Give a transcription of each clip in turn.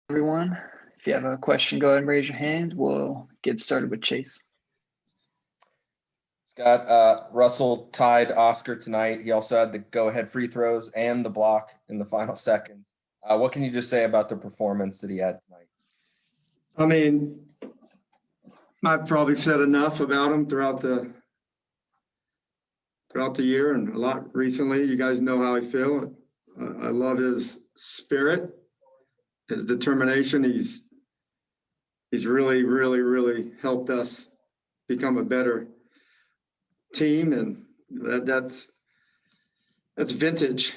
Everyone. If you have a question, go ahead and raise your hand. We'll get started with Chase. Scott, Russell tied Oscar tonight. He also had the go-ahead free throws and the block in the final seconds. What can you just say about the performance that he had tonight? I mean, I've probably said enough about him throughout the year and a lot recently. You guys know how I feel. I love his spirit, his determination. He's really, really, really helped us become a better team, and that's vintage,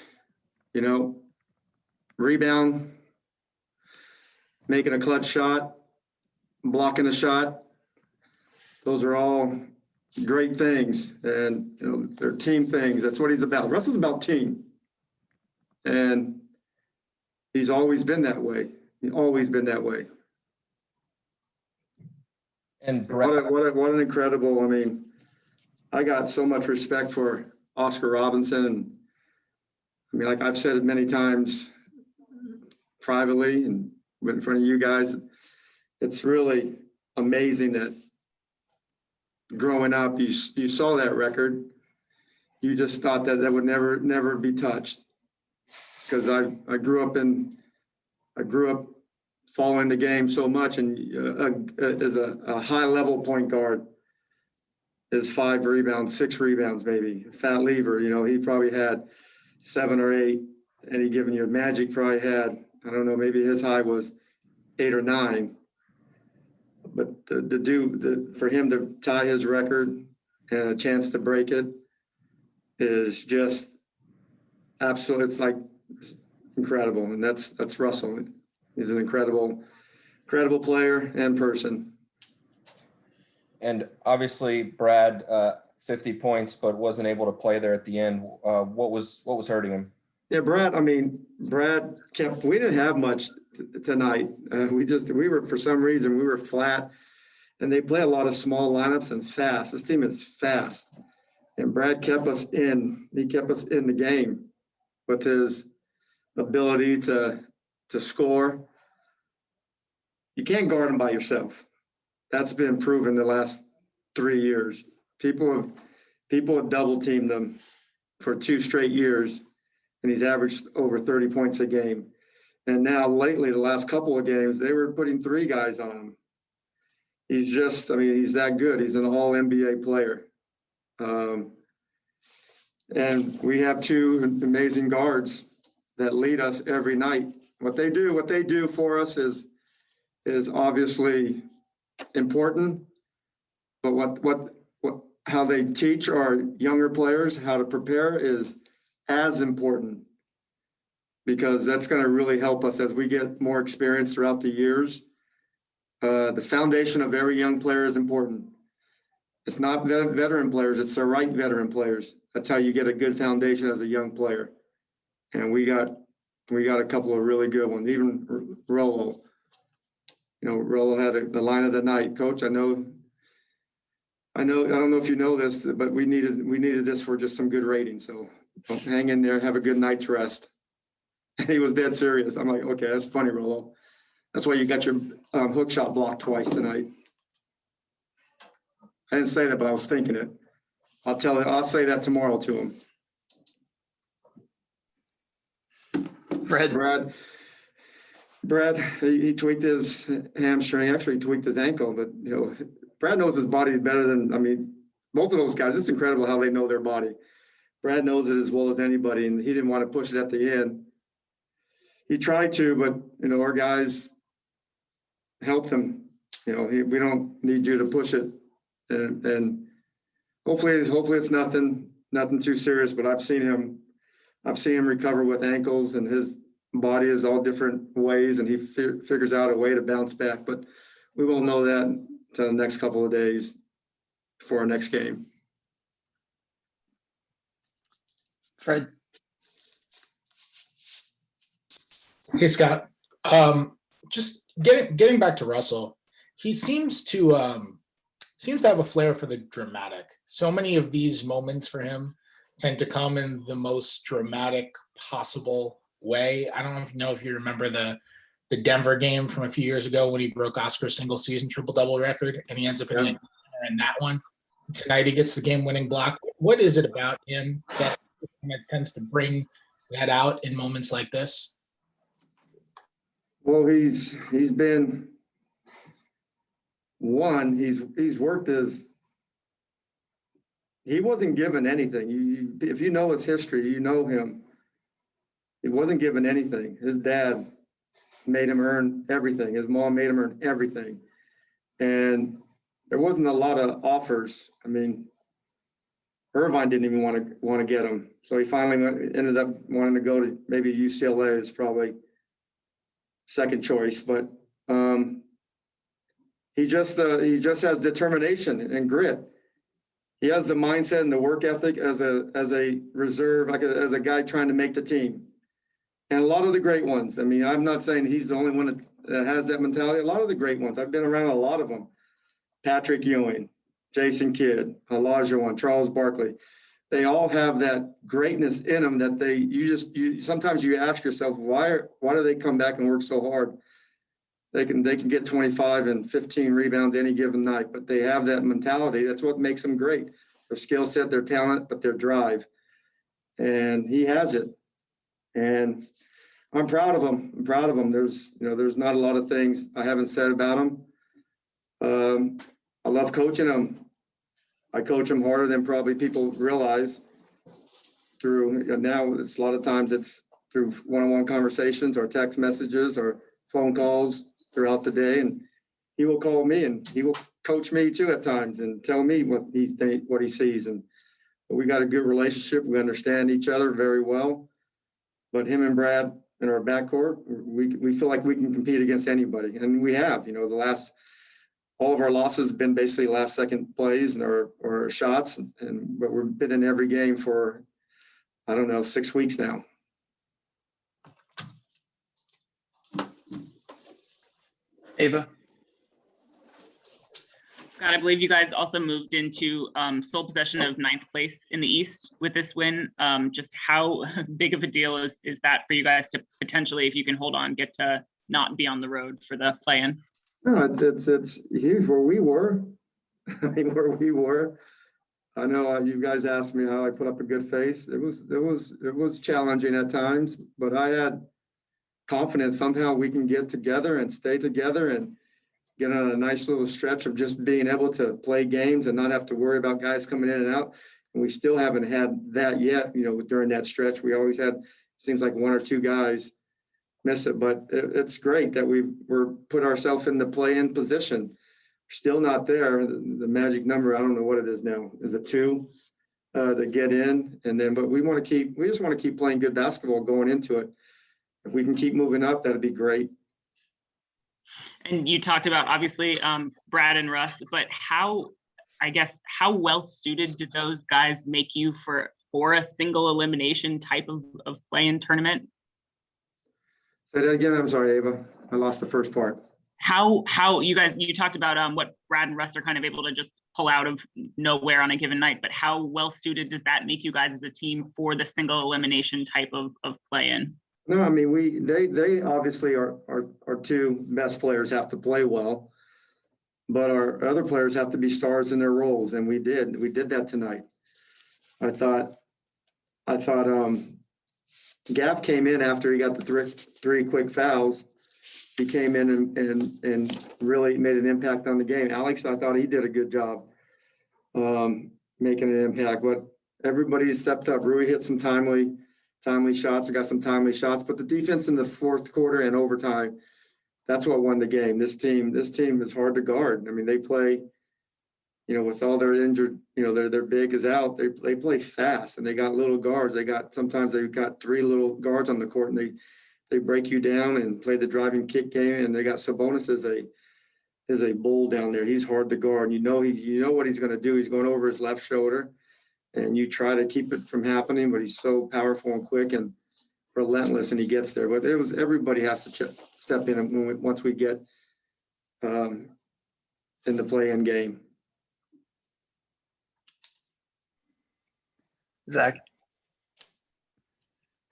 rebound, making a clutch shot, blocking a shot. Those are all great things, and they're team things. That's what he's about. Russell's about team, and he's always been that way. And what an incredible. I mean, I got so much respect for Oscar Robinson. I mean, like I've said it many times privately and in front of you guys, it's really amazing that growing up, you saw that record. You just thought that would never be touched. Because I grew up following the game so much, and as a high level point guard is 5 rebounds, 6 rebounds, maybe. Fat Lever, he probably had 7 or 8 any given year. Magic probably had, I don't know, maybe his high was 8 or 9. But for him to tie his record and a chance to break it is just absolutely, it's like incredible. And that's Russell. He's an incredible player and person. And obviously, Brad, 50 points, but wasn't able to play there at the end. What was hurting him? Yeah, Brad kept. We didn't have much tonight. We were, for some reason, we were flat, and they play a lot of small lineups and fast. This team is fast, and Brad kept us in. He kept us in the game with his ability to score. You can't guard him by yourself. That's been proven the last 3 years. People have double teamed them for 2 straight years, and he's averaged over 30 points a game. And now lately, the last couple of games, they were putting 3 guys on him. He's that good. He's an all NBA player. And we have 2 amazing guards that lead us every night. What they do for us is obviously important, but how they teach our younger players how to prepare is as important, because that's going to really help us as we get more experience throughout the years. The foundation of every young player is important. It's not veteran players, it's the right veteran players. That's how you get a good foundation as a young player. And we got a couple of really good ones. Even Rollo. Rollo had the line of the night. Coach, I don't know if you know this, but we needed this for just some good ratings. So hang in there, have a good night's rest. And he was dead serious. I'm like, okay, that's funny, Rollo. That's why you got your hook shot blocked twice tonight. I didn't say that, but I was thinking it. I'll say that tomorrow to him. Fred. Brad, he tweaked his hamstring. Actually, he tweaked his ankle. But Brad knows his body better than both of those guys. It's incredible how they know their body. Brad knows it as well as anybody, and he didn't want to push it at the end. He tried to, but our guys helped him. We don't need you to push it, and hopefully it's nothing too serious. But I've seen him recover with ankles, and his body is all different ways, and he figures out a way to bounce back. But we won't know that until the next couple of days for our next game. Fred. Hey, Scott. Just getting back to Russell, he seems to have a flair for the dramatic. So many of these moments for him tend to come in the most dramatic possible way. I don't know if you remember the the Denver game from a few years ago when he broke Oscar's single season triple-double record, and he ends up in that one. Tonight he gets the game-winning block. What is it about him that tends to bring that out in moments like this? Well, he's been one. He's worked he wasn't given anything. If you know his history, you know him. He wasn't given anything. His dad made him earn everything. His mom made him earn everything, and there wasn't a lot of offers. I mean, Irvine didn't even want to get him, so he finally ended up wanting to go to maybe UCLA is probably second choice, but he just has determination and grit. He has the mindset and the work ethic as a reserve, as a guy trying to make the team. And a lot of the great ones. I mean, I'm not saying he's the only one that has that mentality. A lot of the great ones. I've been around a lot of them. Patrick Ewing, Jason Kidd, Olajuwon, Charles Barkley. They all have that greatness in them that sometimes you ask yourself, why do they come back and work so hard? They can get 25 and 15 rebounds any given night, but they have that mentality. That's what makes them great. Their skill set, their talent, but their drive. And he has it. And I'm proud of him. There's not a lot of things I haven't said about him. I love coaching him. I coach him harder than probably people realize. Now it's a lot of times it's through one-on-one conversations or text messages or phone calls throughout the day, and he will call me and he will coach me too at times and tell me what he sees. And we got a good relationship. We understand each other very well. But him and Brad in our backcourt, we feel like we can compete against anybody, and we have. All of our losses have been basically last second plays or shots, but we've been in every game for 6 weeks now. Ava? Scott, I believe you guys also moved into sole possession of 9th place in the East with this win. Just how big of a deal is that for you guys to potentially, if you can hold on, get to not be on the road for the play-in? No, it's huge where we were. I mean, where we were. I know you guys asked me how I put up a good face. It was challenging at times, but I had confidence somehow we can get together and stay together and get on a nice little stretch of just being able to play games and not have to worry about guys coming in and out. And we still haven't had that yet. During that stretch, we always had, seems like one or two guys miss it, but it's great that we're put ourselves in the play-in position. We're still not there. The magic number, I don't know what it is now. Is it 2 to get in? But we just want to keep playing good basketball going into it. If we can keep moving up, that'd be great. And you talked about obviously Brad and Russ, but how well suited do those guys make you for a single elimination type of play-in tournament? Say that again. I'm sorry, Ava. I lost the first part. How you talked about what Brad and Russ are kind of able to just pull out of nowhere on a given night, but how well suited does that make you guys as a team for the single elimination type of play-in? No, I mean they obviously are our two best players have to play well, but our other players have to be stars in their roles, and we did that tonight. I thought Gaff came in after he got the three quick fouls. He came in and really made an impact on the game. Alex, I thought he did a good job making an impact, but everybody stepped up. Rui hit some timely shots. I got some timely shots, but the defense in the fourth quarter and overtime, that's what won the game. This team is hard to guard. I mean, they play, with all their injured, their big is out. They play fast, and they got little guards. Sometimes they've got 3 little guards on the court, and they break you down and play the driving kick game. And they got Sabonis as a bull down there. He's hard to guard. You know what he's going to do. He's going over his left shoulder, and you try to keep it from happening, but he's so powerful and quick and relentless, and he gets there. But everybody has to step in once we get in the play-in game. Zach?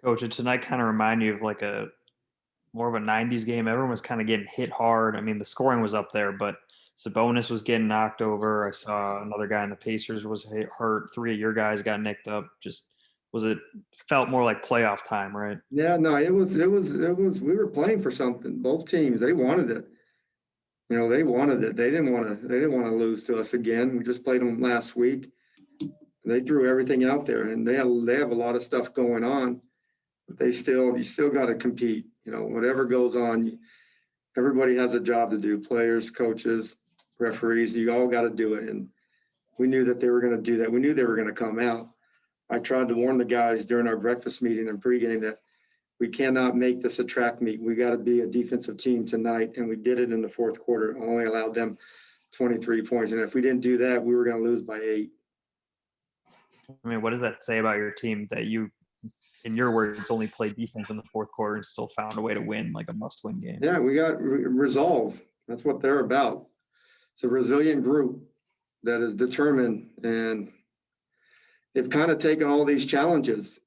Coach, did tonight kind of remind you of like a more of a 90s game. Everyone was kind of getting hit hard. I mean, the scoring was up there, but Sabonis was getting knocked over. I saw another guy in the Pacers was hurt. 3 of your guys got nicked up. Just felt more like playoff time, right? Yeah, no, it was, we were playing for something. Both teams, they wanted it. They wanted it. They didn't want to lose to us again. We just played them last week. They threw everything out there, and they have a lot of stuff going on. But you still got to compete. Whatever goes on, everybody has a job to do. Players, coaches, referees, you all got to do it. And we knew that they were going to do that. We knew they were going to come out. I tried to warn the guys during our breakfast meeting and pregame that we cannot make this a track meet. We got to be a defensive team tonight, and we did it in the fourth quarter. Only allowed them 23 points, and if we didn't do that, we were going to lose by 8. I mean, what does that say about your team that you, in your words, only played defense in the fourth quarter and still found a way to win like a must-win game? Yeah, we got resolve. That's what they're about. It's a resilient group that is determined, and they've kind of taken all these challenges.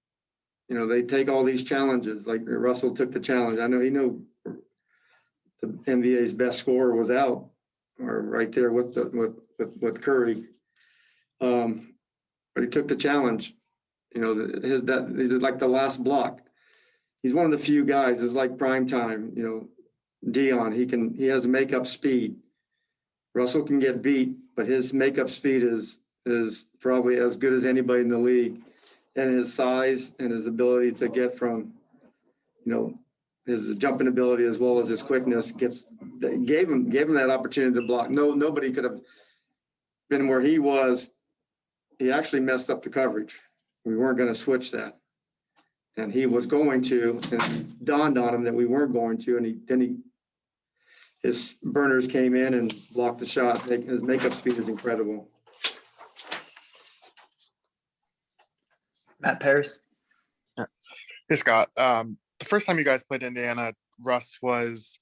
They take all these challenges. Like Russell took the challenge. I know he knew the NBA's best scorer was out, or right there with Curry. But he took the challenge. He did like the last block. He's one of the few guys. It's like prime time. Dion. He has makeup speed. Russell can get beat, but his makeup speed is probably as good as anybody in the league. And his size and his ability to get from, his jumping ability as well as his quickness gave him that opportunity to block. Nobody could have been where he was. He actually messed up the coverage. We weren't going to switch that. And he was going to, and it dawned on him that we weren't going to. And his burners came in and blocked the shot. His makeup speed is incredible. Matt Paris. Hey, Scott. The first time you guys played Indiana, Russ was,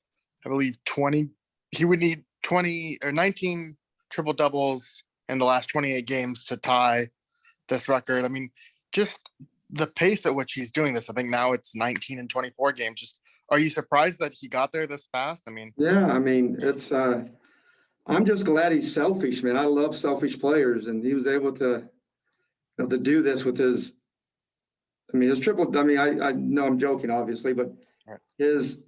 I believe, 20. He would need 20 or 19 triple doubles in the last 28 games to tie this record. I mean, just the pace at which he's doing this, I think now it's 19 and 24 games. Just, are you surprised that he got there this fast? I mean, yeah, it's, I'm just glad he's selfish, man. I love selfish players, and he was able to, to do this with his triple. I know I'm joking, obviously, but his,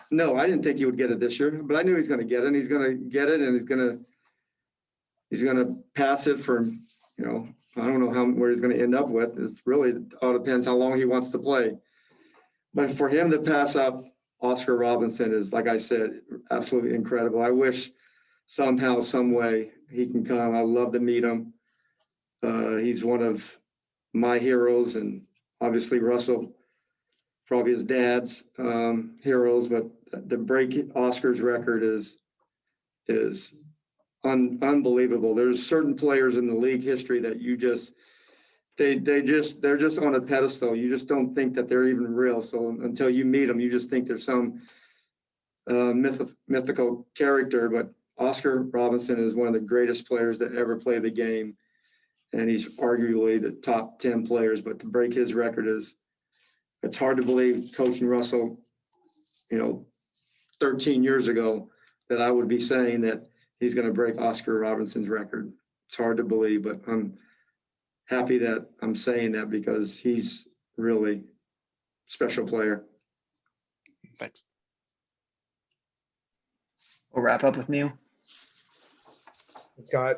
no, I didn't think he would get it this year, but I knew he's going to get it, and he's going to get it, and he's going to pass it for, I don't know where he's going to end up with. It's really all depends how long he wants to play. But for him to pass up Oscar Robinson is, like I said, absolutely incredible. I wish somehow, some way he can come. I'd love to meet him. He's one of my heroes, and obviously Russell, probably his dad's heroes. But to break Oscar's record is unbelievable. There's certain players in the league history that you just they're just on a pedestal. You just don't think that they're even real. So until you meet them, you just think there's some mythical character. But Oscar Robinson is one of the greatest players that ever played the game, and he's arguably the top 10 players. But to break his record it's hard to believe, coaching Russell, 13 years ago, that I would be saying that he's going to break Oscar Robinson's record. It's hard to believe, but I'm happy that I'm saying that because he's really a special player. thanks. We'll wrap up with Neil. Scott,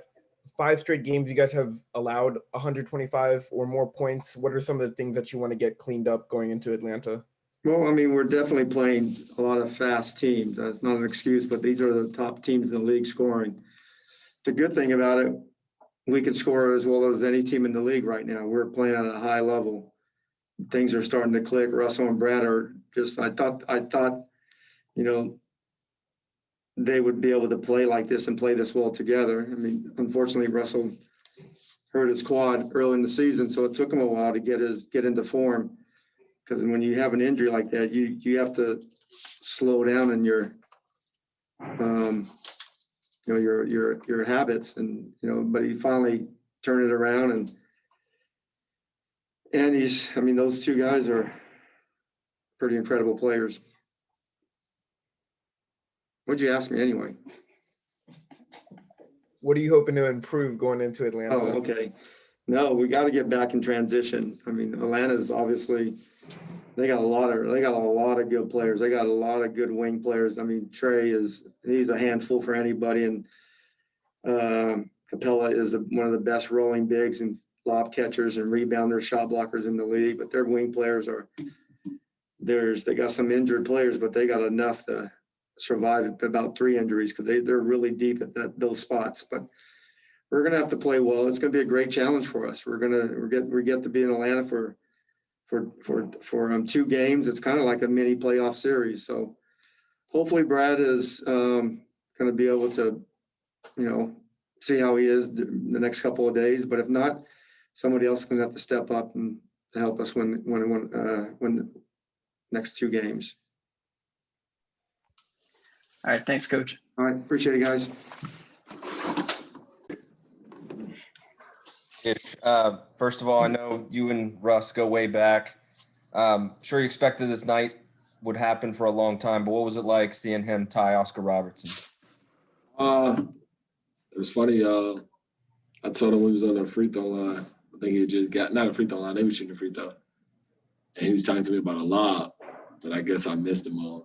5 straight games you guys have allowed 125 or more points. What are some of the things that you want to get cleaned up going into Atlanta? Well, we're definitely playing a lot of fast teams. That's not an excuse, but these are the top teams in the league scoring. The good thing about it, we can score as well as any team in the league right now. We're playing at a high level. Things are starting to click. Russell and Brad are just, I thought, they would be able to play like this and play this well together. Unfortunately, Russell hurt his quad early in the season, so it took him a while to get into form. Because when you have an injury like that, you have to slow down in your habits, and but he finally turned it around, and he's those two guys are pretty incredible players. What'd you ask me anyway? What are you hoping to improve going into Atlanta? Oh, okay. No, we got to get back in transition. I mean, Atlanta's obviously, they got a lot of good players. They got a lot of good wing players. I mean, he's a handful for anybody. And Capella is one of the best rolling bigs and lob catchers and rebounder shot blockers in the league. But their wing players they got some injured players, but they got enough to survive about 3 injuries because they're really deep at those spots. But we're gonna have to play well. It's gonna be a great challenge for us. We get to be in Atlanta for 2 games. It's kind of like a mini playoff series. So hopefully Brad is gonna be able to, see how he is the next couple of days. But if not, somebody else is gonna have to step up and to help us win the next 2 games. All right, thanks, Coach. All right, appreciate it, guys. First of all, I know you and Russ go way back. Sure you expected this night would happen for a long time, but what was it like seeing him tie Oscar Robertson? It was funny. I told him we was on the free throw line. I think he had just got, not a free throw line, they were shooting a free throw. And he was talking to me about a lob that I guess I missed him on.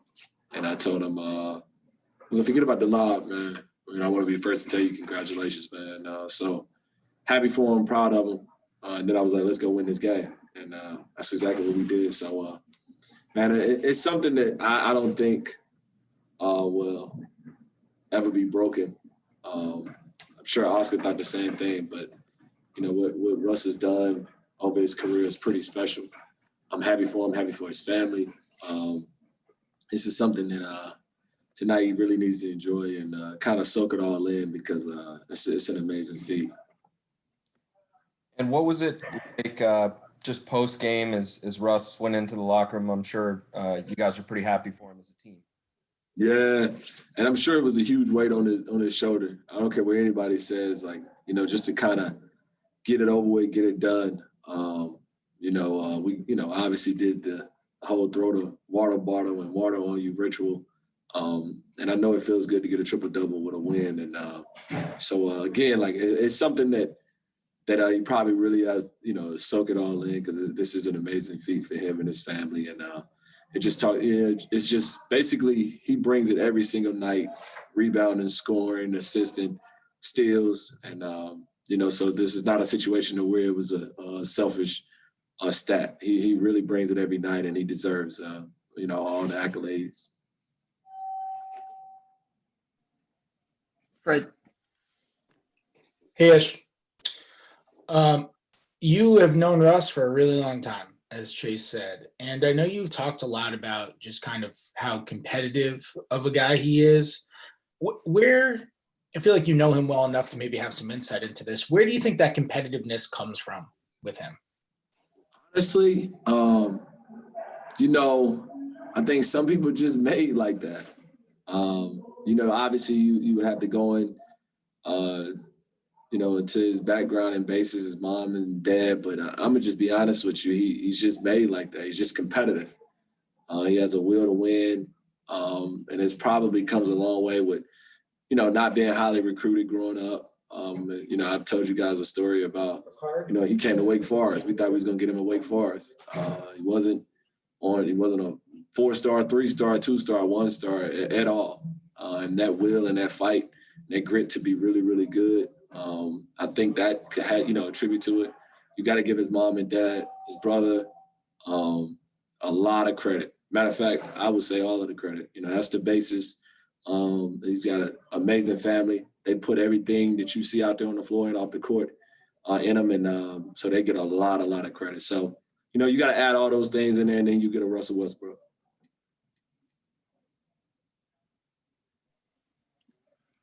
And I told him, I was like, forget about the lob, man. I want to be first to tell you congratulations, man. So happy for him, proud of him. And then I was like, let's go win this game. And that's exactly what we did. So, man, it's something that I don't think will ever be broken. I'm sure Oscar thought the same thing, but, what Russ has done over his career is pretty special. I'm happy for him, happy for his family. This is something that tonight he really needs to enjoy and kind of soak it all in because it's an amazing feat. And what was it like just post game as Russ went into the locker room? I'm sure you guys are pretty happy for him as a team. Yeah, and I'm sure it was a huge weight on his shoulder. I don't care what anybody says, just to kind of get it over with, get it done. We obviously did the whole throw the water bottle and water on you ritual. And I know it feels good to get a triple-double with a win. And so again, it's something that he probably really has, soak it all in because this is an amazing feat for him and his family. And it's just basically he brings it every single night, rebounding, scoring, assisting, steals. And, so this is not a situation where it was a selfish stat. He really brings it every night and he deserves, all the accolades. Fred. Hey, Ish. You have known Russ for a really long time, as Chase said, and I know you've talked a lot about just kind of how competitive of a guy he is. Where I feel like you know him well enough to maybe have some insight into this. Where do you think that competitiveness comes from with him? Honestly, I think some people just made like that. Obviously you would have to go in, into his background and basis, his mom and dad. But I'm gonna just be honest with you. He's just made like that. He's just competitive. He has a will to win. And it's probably comes a long way with, not being highly recruited growing up. I've told you guys a story about, he came to Wake Forest. We thought we was going to get him at Wake Forest. He wasn't a 4-star, 3-star, 2-star, 1-star at all. And that will and that fight, that grit to be really, really good. I think that had, a tribute to it. You got to give his mom and dad, his brother, a lot of credit. Matter of fact, I would say all of the credit. That's the basis. He's got an amazing family. They put everything that you see out there on the floor and off the court in them, and so they get a lot of credit. So, you got to add all those things in there, and then you get a Russell Westbrook.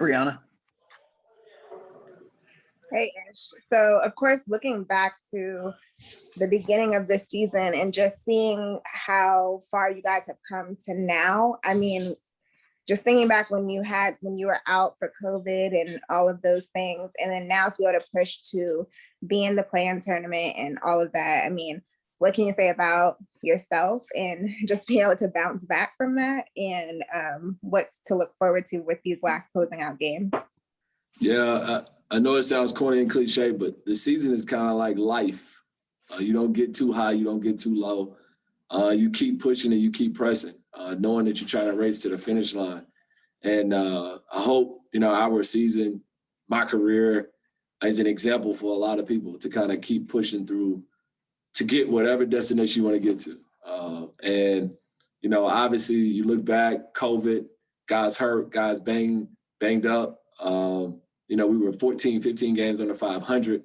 Brianna. Hey, Ish. So, of course, looking back to the beginning of this season and just seeing how far you guys have come to now, I mean, just thinking back when you were out for COVID and all of those things, and then now to be able to push to be in the play-in tournament and all of that, I mean, what can you say about yourself and just being able to bounce back from that, and what's to look forward to with these last closing out games? Yeah, I know it sounds corny and cliche, but the season is kind of like life. You don't get too high, you don't get too low. You keep pushing and you keep pressing, knowing that you're trying to race to the finish line. And I hope, our season, my career, is an example for a lot of people to kind of keep pushing through to get whatever destination you want to get to. And obviously you look back, COVID, guys hurt, guys banged up. We were 14, 15 games under 500.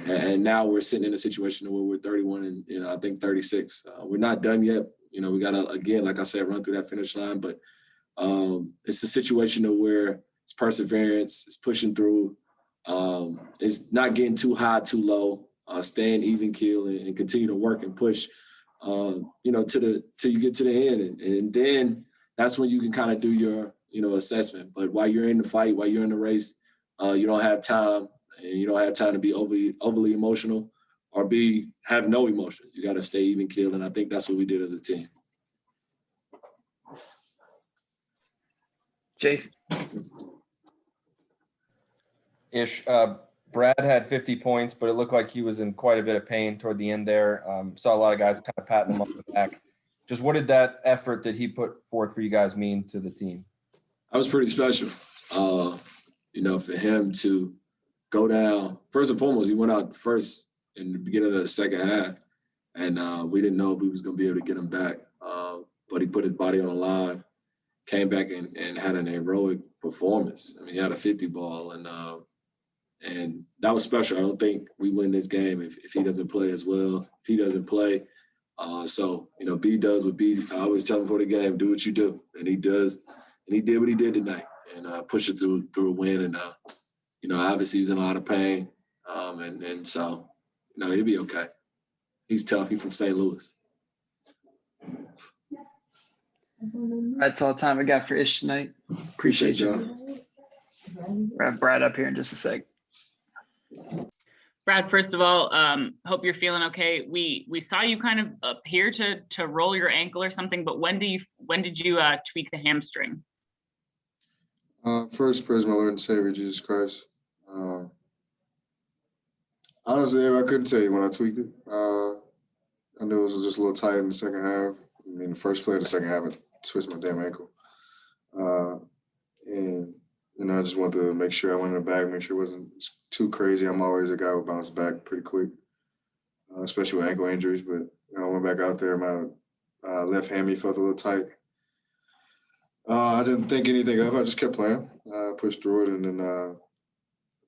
And now we're sitting in a situation where we're 31 and, I think 36. We're not done yet. We got to, again, like I said, run through that finish line. But it's a situation of where it's perseverance, it's pushing through. It's not getting too high, too low, staying even keel and continue to work and push, till you get to the end. And then that's when you can kind of do your, assessment. But while you're in the fight, while you're in the race, you don't have time. And you don't have time to be overly emotional or have no emotions. You got to stay even keel. And I think that's what we did as a team. Jason. Brad had 50 points, but it looked like he was in quite a bit of pain toward the end there. Saw a lot of guys kind of patting him on the back. Just what did that effort that he put forth for you guys mean to the team? That was pretty special. For him to go down. First and foremost, he went out first in the beginning of the second half, and we didn't know if we was going to be able to get him back. But he put his body on the line, came back and had an heroic performance. I mean, he had a 50 ball, and that was special. I don't think we win this game if he doesn't play as well. If he doesn't play, B does what B. I always tell him before the game, do what you do, and he does, and he did what he did tonight, and push it through a win. And obviously he was in a lot of pain, and so he'll be okay. He's tough. He's from St. Louis. That's all the time I got for Ish tonight. Appreciate you. We'll have Brad up here in just a sec. Brad, first of all, hope you're feeling okay. We saw you kind of appear to roll your ankle or something, but when did you tweak the hamstring? First, praise my Lord and Savior Jesus Christ. Honestly, I couldn't tell you when I tweaked it. I knew it was just a little tight in the second half. I mean, the first play of the second half, I twisted my damn ankle. And I just wanted to make sure I went in the back, make sure it wasn't too crazy. I'm always a guy who bounces back pretty quick, especially with ankle injuries. But I went back out there, my left hammy felt a little tight. I didn't think anything of it. I just kept playing. Pushed through it, and then I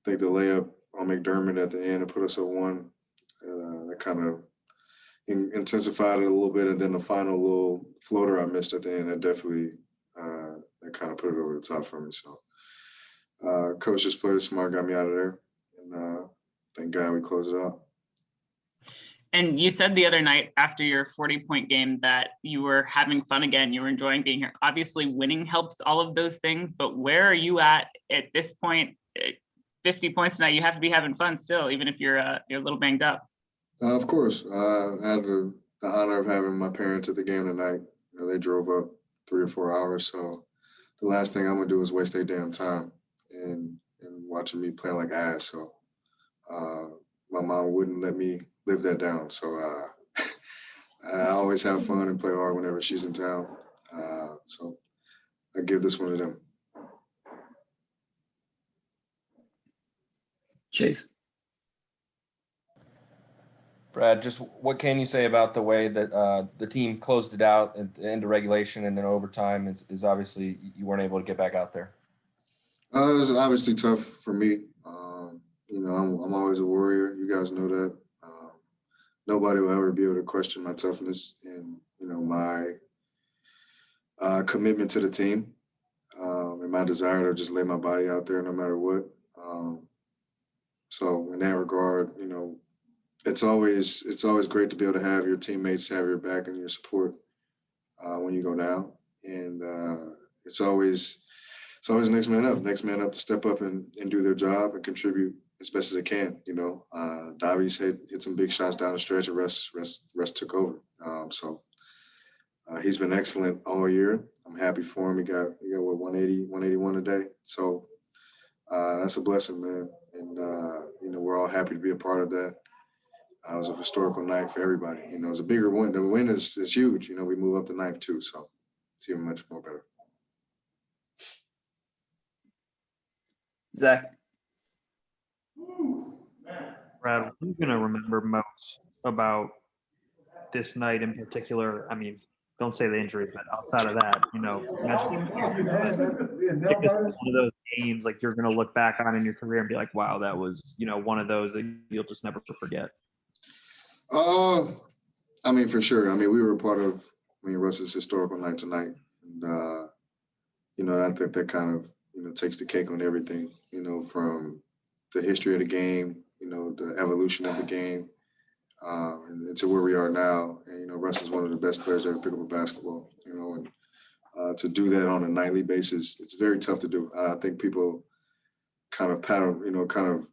think the layup on McDermott at the end and put us at one. That kind of intensified it a little bit, and then the final little floater I missed at the end, that definitely that kind of put it over the top for me. So coach just played smart, got me out of there, and thank God we closed it out. And you said the other night after your 40-point game that you were having fun again. You were enjoying being here. Obviously, winning helps all of those things. But where are you at this point? 50 points tonight. You have to be having fun still, even if you're a little banged up. Of course, I had the honor of having my parents at the game tonight. They drove up 3 or 4 hours, so the last thing I'm gonna do is waste their damn time and watching me play like ass. So my mom wouldn't let me live that down. So I always have fun and play hard whenever she's in town. So I give this one to them. Chase. Brad, just what can you say about the way that the team closed it out at the end of regulation and then overtime is obviously you weren't able to get back out there? It was obviously tough for me. I'm always a warrior. You guys know that. Nobody will ever be able to question my toughness and, my commitment to the team and my desire to just lay my body out there no matter what. So in that regard, it's always great to be able to have your teammates have your back and your support when you go down. And it's always next man up to step up and do their job and contribute as best as they can. Davies hit some big shots down the stretch, and Russ took over. He's been excellent all year. I'm happy for him. He got what, 180, 181 today. So that's a blessing, man. And we're all happy to be a part of that. It was a historical night for everybody. It's a bigger win. The win is huge. We move up to ninth too, so it's even much more better. Zach. Brad, what are you going to remember most about this night in particular? I mean, don't say the injury, but outside of that, imagine if this is one of those games like you're going to look back on in your career and be like, wow, that was, one of those that you'll just never forget. For sure. We were a part of, Russ's historical night tonight. And, I think that kind of, takes the cake on everything, from the history of the game, the evolution of the game, and to where we are now. And, Russ is one of the best players to ever pick up a basketball, and to do that on a nightly basis, it's very tough to do. I think people kind of kind of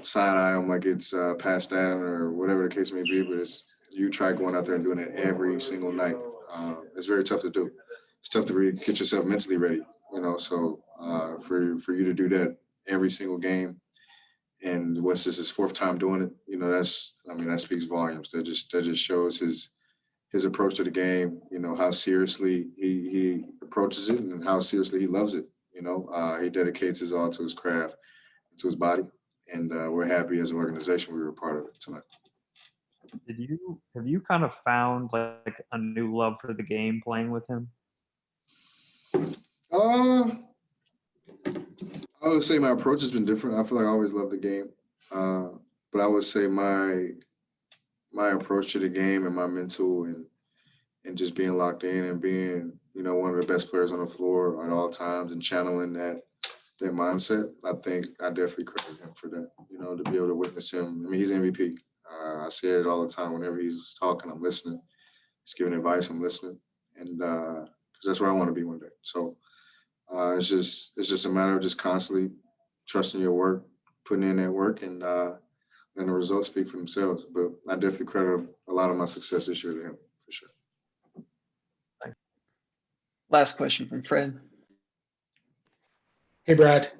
side eye him like it's past that or whatever the case may be, but you try going out there and doing it every single night. It's very tough to do. It's tough to get yourself mentally ready, so for you to do that every single game, and what's this, his fourth time doing it, that speaks volumes. That just shows his approach to the game, how seriously he approaches it and how seriously he loves it. He dedicates his all to his craft, to his body, and we're happy as an organization we were a part of it tonight. Have you kind of found like a new love for the game playing with him? I would say my approach has been different. I feel like I always loved the game, but I would say my approach to the game and my mental and just being locked in and being one of the best players on the floor at all times and channeling that mindset. I think I definitely credit him for that. To be able to witness him. He's MVP. I say it all the time. Whenever he's talking, I'm listening. He's giving advice, I'm listening, and because that's where I want to be one day. So it's just a matter of just constantly trusting your work, putting in that work, and then the results speak for themselves. But I definitely credit a lot of my success this year to him, for sure. Last question from Fred. Hey, Brad.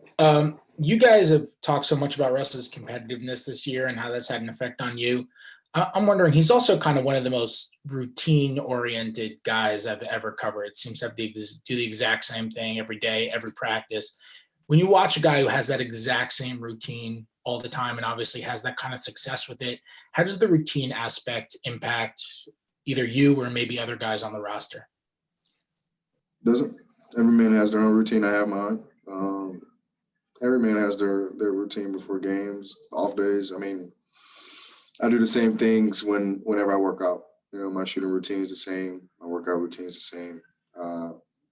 You guys have talked so much about Russ's competitiveness this year and how that's had an effect on you. I'm wondering, he's also kind of one of the most routine-oriented guys I've ever covered. Seems to have do the exact same thing every day, every practice. When you watch a guy who has that exact same routine all the time and obviously has that kind of success with it, how does the routine aspect impact either you or maybe other guys on the roster? Doesn't. Every man has their own routine. I have mine. Every man has their routine before games, off days. I do the same things whenever I work out. My shooting routine is the same. My workout routine is the same.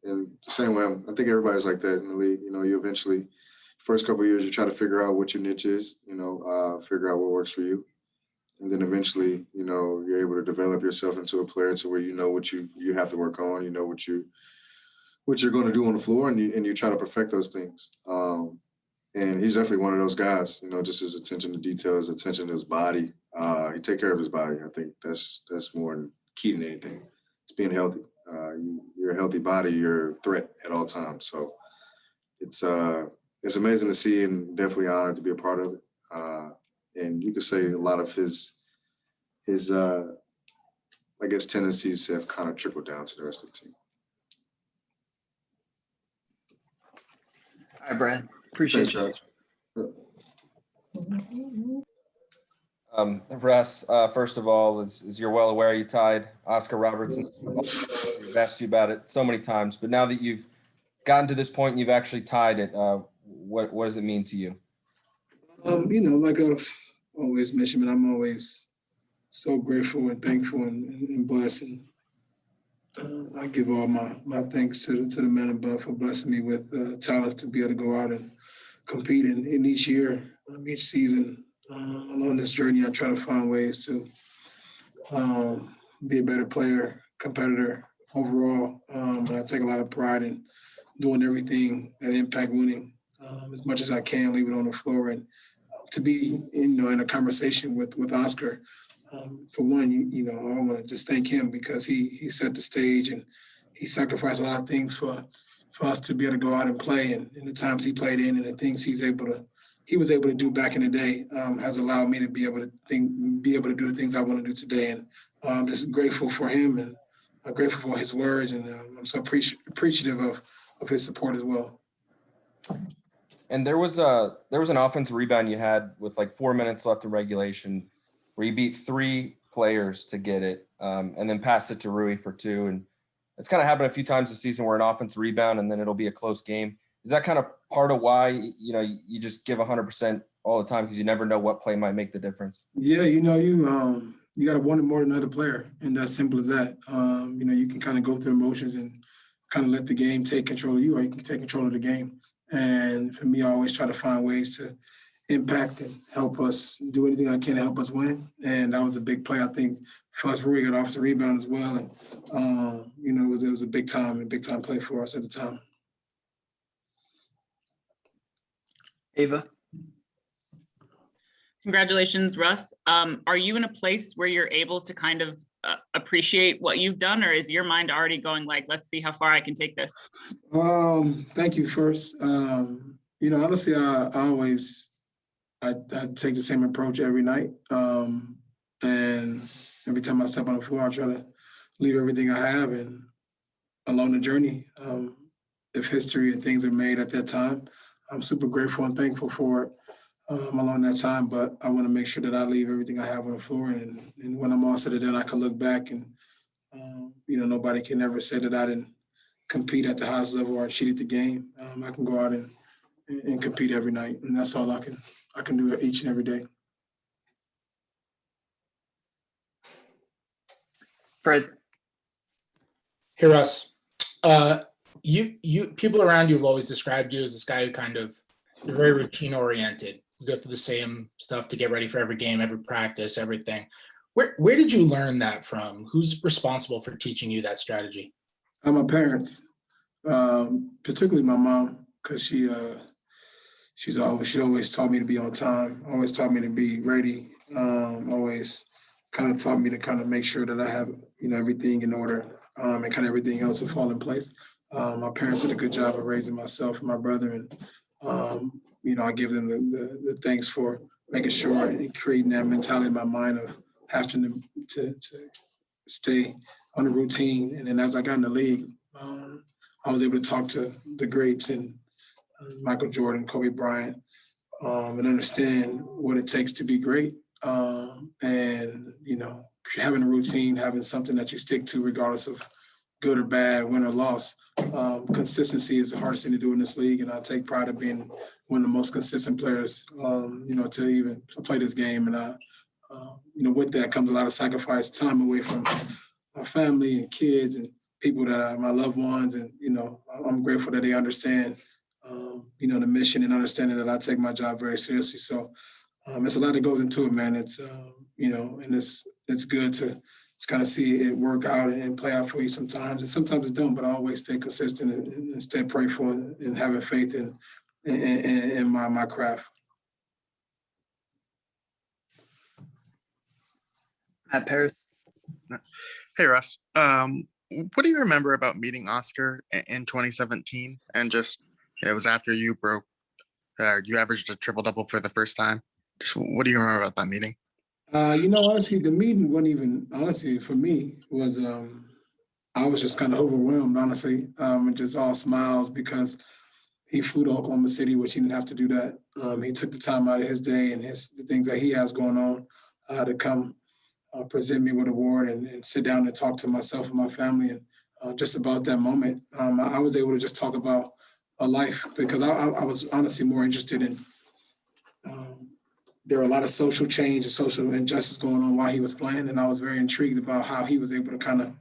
And the same way, I think everybody's like that in the league. You eventually, first couple of years, you try to figure out what your niche is, figure out what works for you. And then eventually, you're able to develop yourself into a player to where you know what you have to work on, what you're going to do on the floor, and you try to perfect those things. And he's definitely one of those guys, just his attention to detail, his attention to his body. He take care of his body. I think that's more key than anything. It's being healthy. You're a healthy body, you're a threat at all times. So it's amazing to see and definitely honored to be a part of it. And you could say a lot of his I guess tendencies have kind of trickled down to the rest of the team. All right, Brad. Appreciate you. Russ, first of all, as you're well aware, you tied Oscar Robertson. We've asked you about it so many times, but now that you've gotten to this point and you've actually tied it, what does it mean to you? Like I've always mentioned, I'm always so grateful and thankful and blessed. And I give all my thanks to the man above for blessing me with talent to be able to go out and compete in each year, each season. Along this journey, I try to find ways to be a better player, competitor overall. And I take a lot of pride in doing everything that impact winning as much as I can, leave it on the floor and to be, in a conversation with Oscar. For one, I want to just thank him because he set the stage and he sacrificed a lot of things for us to be able to go out and play. And the times he played in and the things he was able to do back in the day has allowed me to be able to do the things I want to do today. And I'm just grateful for him and I'm grateful for his words. And I'm so appreciative of his support as well. And there was an offensive rebound you had with like 4 minutes left in regulation where you beat 3 players to get it and then passed it to Rui for 2. And it's kind of happened a few times this season where an offensive rebound and then it'll be a close game. Is that kind of part of why, you just give 100% all the time because you never know what play might make the difference? Yeah, you got to want it more than another player. And that's simple as that. You can kind of go through emotions and kind of let the game take control of you, or you can take control of the game. And for me, I always try to find ways to impact and help us do anything I can to help us win. And that was a big play, I think, for us. Rui got offensive rebound as well. And, it was a big time play for us at the time. Ava. Congratulations, Russ. Are you in a place where you're able to kind of appreciate what you've done, or is your mind already going like, let's see how far I can take this? Thank you first. Honestly, I take the same approach every night. And every time I step on the floor, I try to leave everything I have and along the journey. If history and things are made at that time, I'm super grateful and thankful for it along that time. But I want to make sure that I leave everything I have on the floor. And when I'm all said and done, I can look back and, nobody can ever say that I didn't compete at the highest level or cheat at the game. I can go out and compete every night. And that's all I can do each and every day. Fred. Hey, Russ. You people around you have always described you as this guy who you're very routine oriented. You go through the same stuff to get ready for every game, every practice, everything. Where did you learn that from? Who's responsible for teaching you that strategy? My parents, particularly my mom, because she always taught me to be on time, always taught me to be ready, always kind of taught me to kind of make sure that I have, everything in order and kind of everything else will fall in place. My parents did a good job of raising myself and my brother. And, I give them the thanks for making sure and creating that mentality in my mind of having to stay on a routine. And then as I got in the league, I was able to talk to the greats and Michael Jordan, Kobe Bryant, and understand what it takes to be great. And, having a routine, having something that you stick to regardless of good or bad, win or loss. Consistency is the hardest thing to do in this league. And I take pride in being one of the most consistent players, to even play this game. And, with that comes a lot of sacrifice, time away from my family and kids and people that are my loved ones. And, I'm grateful that they understand, the mission and understanding that I take my job very seriously. So there's a lot that goes into it, man. It's, and it's good to just kind of see it work out and play out for you sometimes. And sometimes it don't, but I always stay consistent and stay prayerful and having faith in my craft. Matt Paris. Hey, Russ. What do you remember about meeting Oscar in 2017? And just, it was after you you averaged a triple-double for the first time. Just what do you remember about that meeting? Honestly, the meeting wasn't even, for me, was, I was just kind of overwhelmed, honestly, and just all smiles because he flew to Oklahoma City, which he didn't have to do that. He took the time out of his day and the things that he has going on to come present me with an award and sit down and talk to myself and my family and just about that moment. I was able to just talk about a life because I was honestly more interested in there were a lot of social change and social injustice going on while he was playing. And I was very intrigued about how he was able to kind of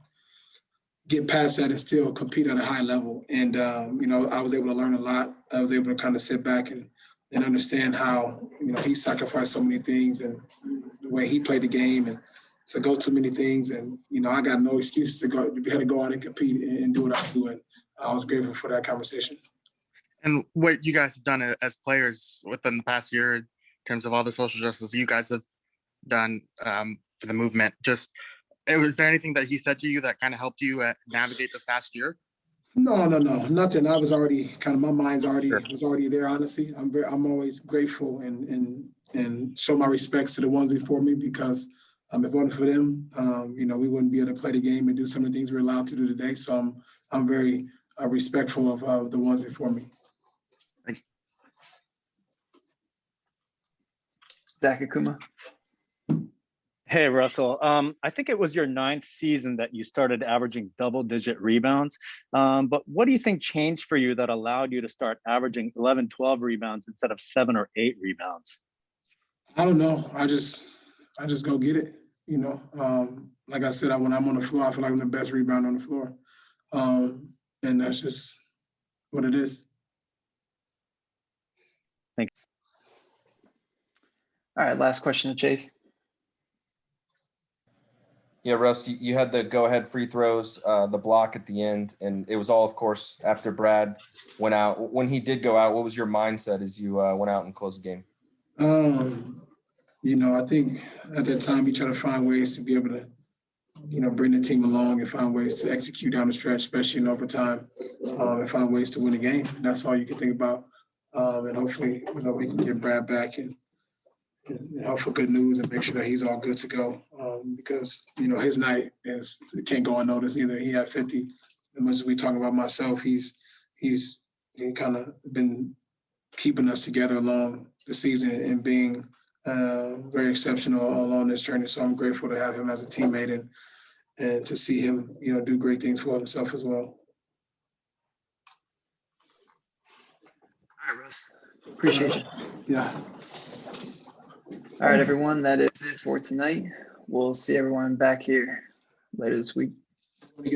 get past that and still compete at a high level. And, I was able to learn a lot. I was able to kind of sit back and understand how, he sacrificed so many things and the way he played the game and to go to many things. And, I got no excuses to be able to go out and compete and do what I do. And I was grateful for that conversation. And what you guys have done as players within the past year, terms of all the social justice you guys have done for the movement. Just, was there anything that he said to you that kind of helped you navigate this past year? No, nothing. I was already kind of, my mind's already Sure. was already there. Honestly, I'm always grateful and show my respects to the ones before me, because if it wasn't for them, we wouldn't be able to play the game and do some of the things we're allowed to do today. So I'm very respectful of the ones before me. Zach Akuma. Hey, Russell. I think it was your 9th season that you started averaging double-digit rebounds. But what do you think changed for you that allowed you to start averaging 11, 12 rebounds instead of 7 or 8 rebounds? I don't know. I just go get it. Like I said, when I'm on the floor, I feel like I'm the best rebounder on the floor. And that's just what it is. Thank you. All right, last question to Chase. Yeah, Russ, you had the go-ahead free throws, the block at the end, and it was all, of course, after Brad went out. When he did go out, what was your mindset as you went out and closed the game? I think at that time you try to find ways to be able to, bring the team along and find ways to execute down the stretch, especially in overtime, and find ways to win the game. That's all you can think about. And hopefully, we can get Brad back and hope for good news and make sure that he's all good to go. Because, his night it can't go unnoticed either. He had 50. As much as we talk about myself, he's kind of been keeping us together along the season and being very exceptional along this journey. So I'm grateful to have him as a teammate and to see him, do great things for himself as well. All right, Russ. Appreciate you. Yeah. All right, everyone. That is it for tonight. We'll see everyone back here later this week.